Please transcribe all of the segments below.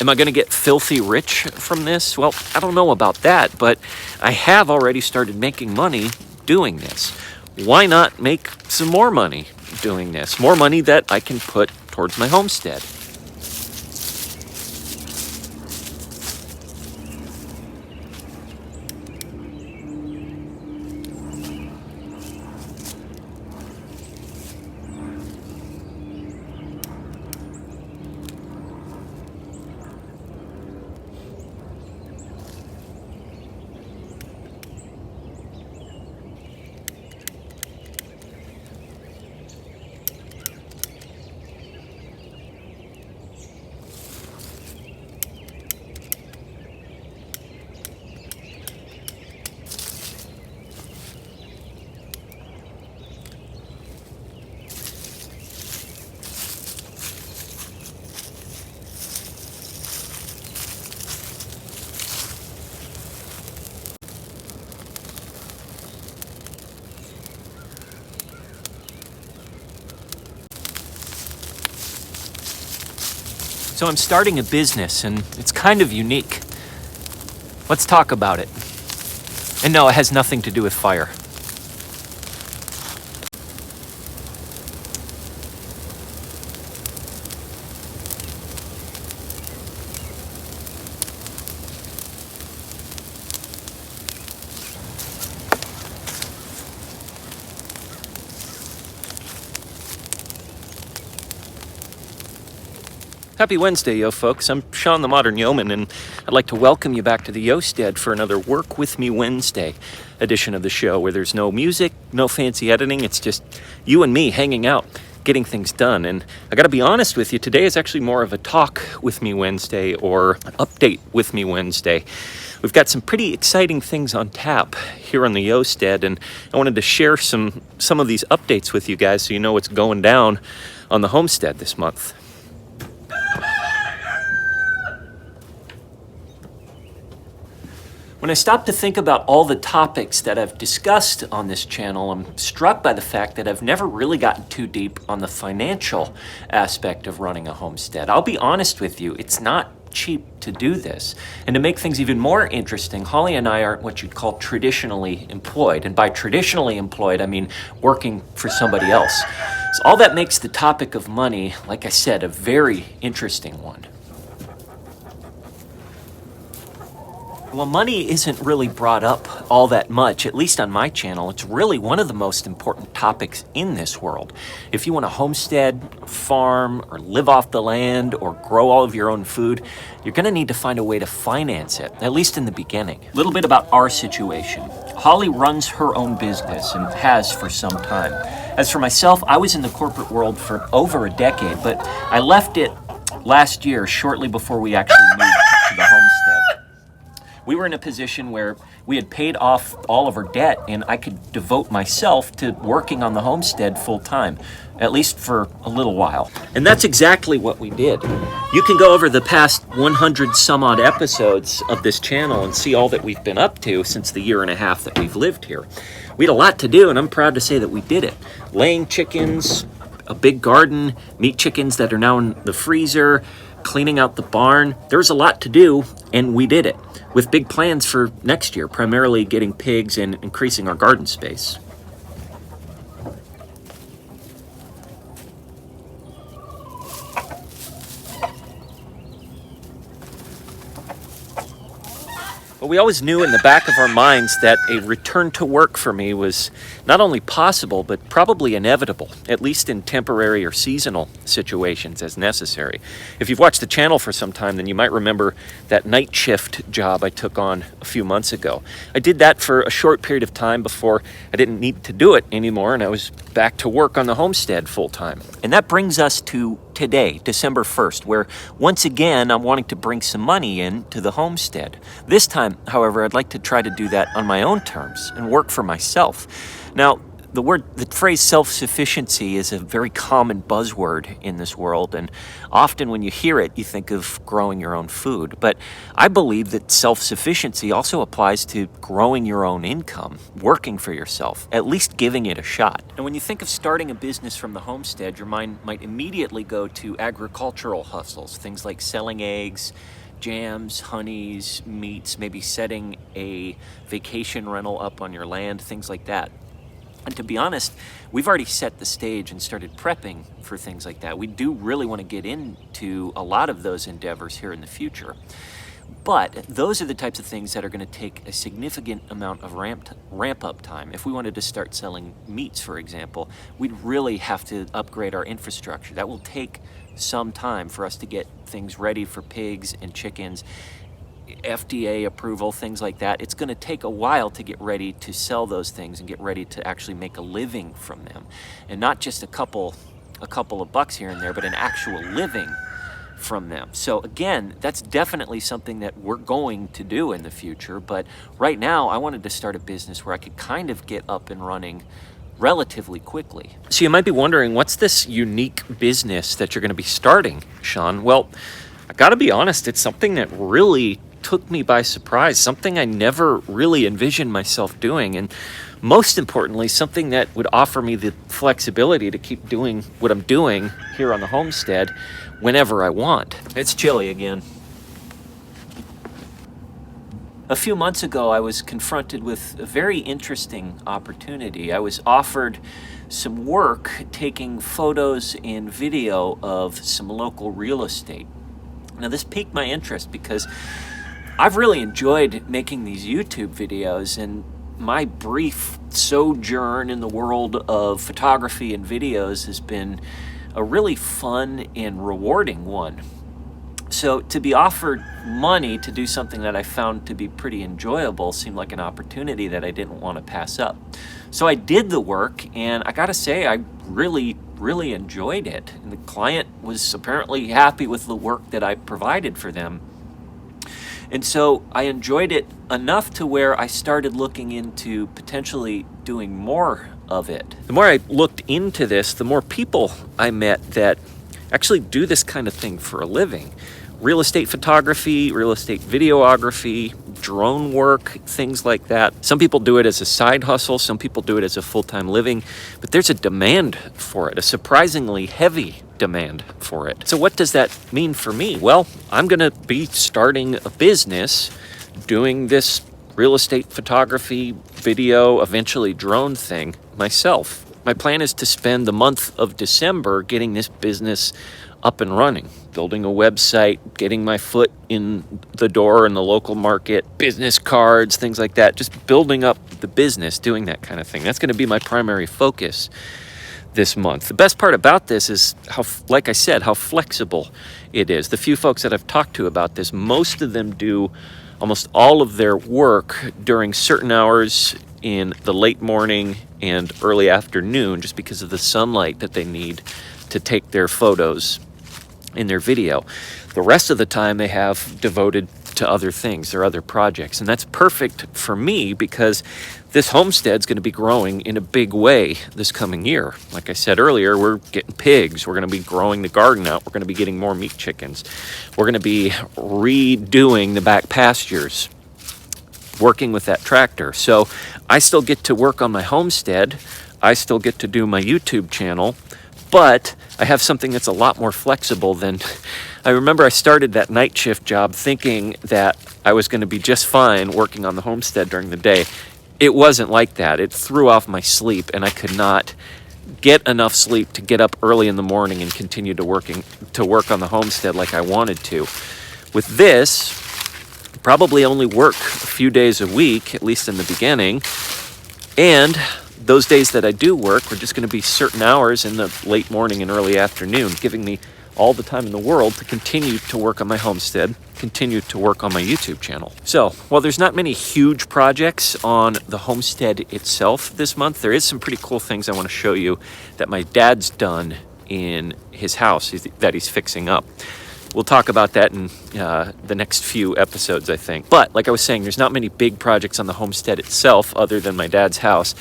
Am I going to get filthy rich from this? Well, I don't know about that, but I have already started making money doing this. Why not make some more money doing this? More money that I can put towards my homestead. So I'm starting a business, and it's kind of unique. Let's talk about it. And no, it has nothing to do with fire. Happy Wednesday, yo folks. I'm Sean the Modern Yeoman, and I'd like to welcome you back to the Homestead for another Work With Me Wednesday edition of the show, where there's no music, no fancy editing. It's just you and me hanging out, getting things done. And I gotta be honest with you, today is actually more of a Talk With Me Wednesday or Update With Me Wednesday. We've got some pretty exciting things on tap here on the Homestead, and I wanted to share some of these updates with you guys so you know what's going down on the Homestead this month. When I stop to think about all the topics that I've discussed on this channel, I'm struck by the fact that I've never really gotten too deep on the financial aspect of running a homestead. I'll be honest with you, it's not cheap to do this. And to make things even more interesting, Holly and I aren't what you'd call traditionally employed. And by traditionally employed, I mean working for somebody else. So all that makes the topic of money, like I said, a very interesting one. Well, money isn't really brought up all that much, at least on my channel. It's really one of the most important topics in this world. If you want to homestead, farm, or live off the land, or grow all of your own food, you're going to need to find a way to finance it, at least in the beginning. A little bit about our situation. Holly runs her own business and has for some time. As for myself, I was in the corporate world for over a decade, but I left it last year, shortly before we actually moved to the homestead. We were in a position where we had paid off all of our debt, and I could devote myself to working on the homestead full time, at least for a little while. And that's exactly what we did. You can go over the past 100 some odd episodes of this channel and see all that we've been up to since the year and a half that we've lived here. We had a lot to do, and I'm proud to say that we did it. Laying chickens, a big garden, meat chickens that are now in the freezer, cleaning out the barn. There's a lot to do, and we did it, with big plans for next year, primarily getting pigs and increasing our garden space. But we always knew in the back of our minds that a return to work for me was not only possible, but probably inevitable, at least in temporary or seasonal situations as necessary. If you've watched the channel for some time, then you might remember that night shift job I took on a few months ago. I did that for a short period of time before I didn't need to do it anymore, and I was back to work on the homestead full time. And that brings us to today, December 1st, where once again I'm wanting to bring some money in to the homestead. This time, however, I'd like to try to do that on my own terms and work for myself. Now, The phrase self-sufficiency is a very common buzzword in this world, and often when you hear it, you think of growing your own food. But I believe that self-sufficiency also applies to growing your own income, working for yourself, at least giving it a shot. And when you think of starting a business from the homestead, your mind might immediately go to agricultural hustles, things like selling eggs, jams, honeys, meats, maybe setting a vacation rental up on your land, things like that. And to be honest, we've already set the stage and started prepping for things like that. We do really want to get into a lot of those endeavors here in the future. But those are the types of things that are going to take a significant amount of ramp up time. If we wanted to start selling meats, for example, we'd really have to upgrade our infrastructure. That will take some time for us to get things ready for pigs and chickens, FDA approval, things like that. It's going to take a while to get ready to sell those things and get ready to actually make a living from them. And not just a couple of bucks here and there, but an actual living from them. So again, that's definitely something that we're going to do in the future. But right now, I wanted to start a business where I could kind of get up and running relatively quickly. So you might be wondering, what's this unique business that you're going to be starting, Sean? Well, I got to be honest, it's something that really took me by surprise, something I never really envisioned myself doing, and most importantly, something that would offer me the flexibility to keep doing what I'm doing here on the homestead whenever I want. It's chilly again. A few months ago, I was confronted with a very interesting opportunity. I was offered some work taking photos and video of some local real estate. Now, this piqued my interest because I've really enjoyed making these YouTube videos, and my brief sojourn in the world of photography and videos has been a really fun and rewarding one. So to be offered money to do something that I found to be pretty enjoyable seemed like an opportunity that I didn't want to pass up. So I did the work, and I gotta say, I really enjoyed it. And the client was apparently happy with the work that I provided for them. And so I enjoyed it enough to where I started looking into potentially doing more of it. The more I looked into this, the more people I met that actually do this kind of thing for a living. Real estate photography, real estate videography, drone work, things like that. Some people do it as a side hustle, some people do it as a full-time living, but there's a demand for it, a surprisingly heavy demand for it. So what does that mean for me? Well, I'm gonna be starting a business doing this real estate photography, video, eventually drone thing myself. My plan is to spend the month of December getting this business up and running, building a website, getting my foot in the door in the local market, business cards, things like that, just building up the business, doing that kind of thing. That's going to be my primary focus this month. The best part about this is how, like I said, how flexible it is. The few folks that I've talked to about this, most of them do almost all of their work during certain hours in the late morning and early afternoon, just because of the sunlight that they need to take their photos in their video. The rest of the time they have devoted to other things, their other projects. And that's perfect for me because this homestead's going to be growing in a big way this coming year. Like I said earlier, we're getting pigs. We're going to be growing the garden out. We're going to be getting more meat chickens. We're going to be redoing the back pastures, working with that tractor. So I still get to work on my homestead. I still get to do my YouTube channel, but I have something that's a lot more flexible than... I remember I started that night shift job thinking that I was going to be just fine working on the homestead during the day. It wasn't like that. It threw off my sleep, and I could not get enough sleep to get up early in the morning and continue to work on the homestead like I wanted to. With this, probably only work a few days a week, at least in the beginning, and those days that I do work are just going to be certain hours in the late morning and early afternoon, giving me all the time in the world to continue to work on my homestead, continue to work on my YouTube channel. So, while there's not many huge projects on the homestead itself this month, there is some pretty cool things I want to show you that my dad's done in his house that he's fixing up. We'll talk about that in the next few episodes, I think. But, like I was saying, there's not many big projects on the homestead itself other than my dad's house.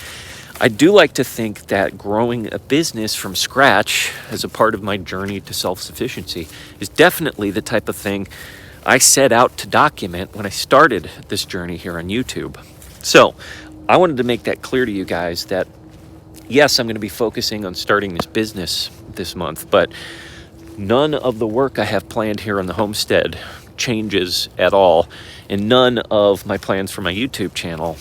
I do like to think that growing a business from scratch as a part of my journey to self-sufficiency is definitely the type of thing I set out to document when I started this journey here on YouTube. So I wanted to make that clear to you guys that yes, I'm going to be focusing on starting this business this month, but none of the work I have planned here on the homestead changes at all, and none of my plans for my YouTube channel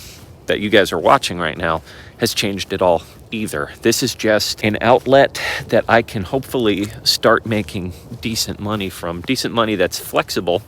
that you guys are watching right now has changed at all either. This is just an outlet that I can hopefully start making decent money from, decent money that's flexible,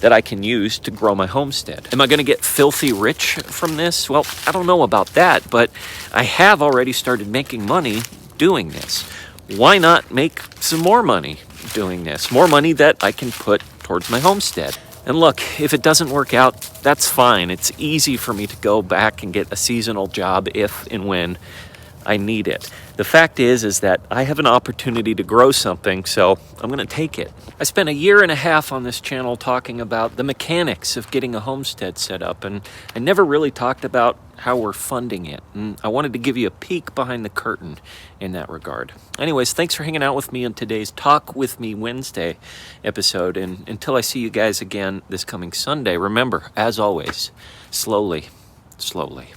that I can use to grow my homestead. Am I going to get filthy rich from this? Well, I don't know about that, but I have already started making money doing this. Why not make some more money doing this? More money that I can put towards my homestead. And look, if it doesn't work out, that's fine. It's easy for me to go back and get a seasonal job if and when I need it. The fact is that I have an opportunity to grow something, so I'm going to take it. I spent a year and a half on this channel talking about the mechanics of getting a homestead set up, and I never really talked about how we're funding it. And I wanted to give you a peek behind the curtain in that regard. Anyways, thanks for hanging out with me on today's Talk With Me Wednesday episode. And until I see you guys again this coming Sunday, remember, as always, slowly, slowly.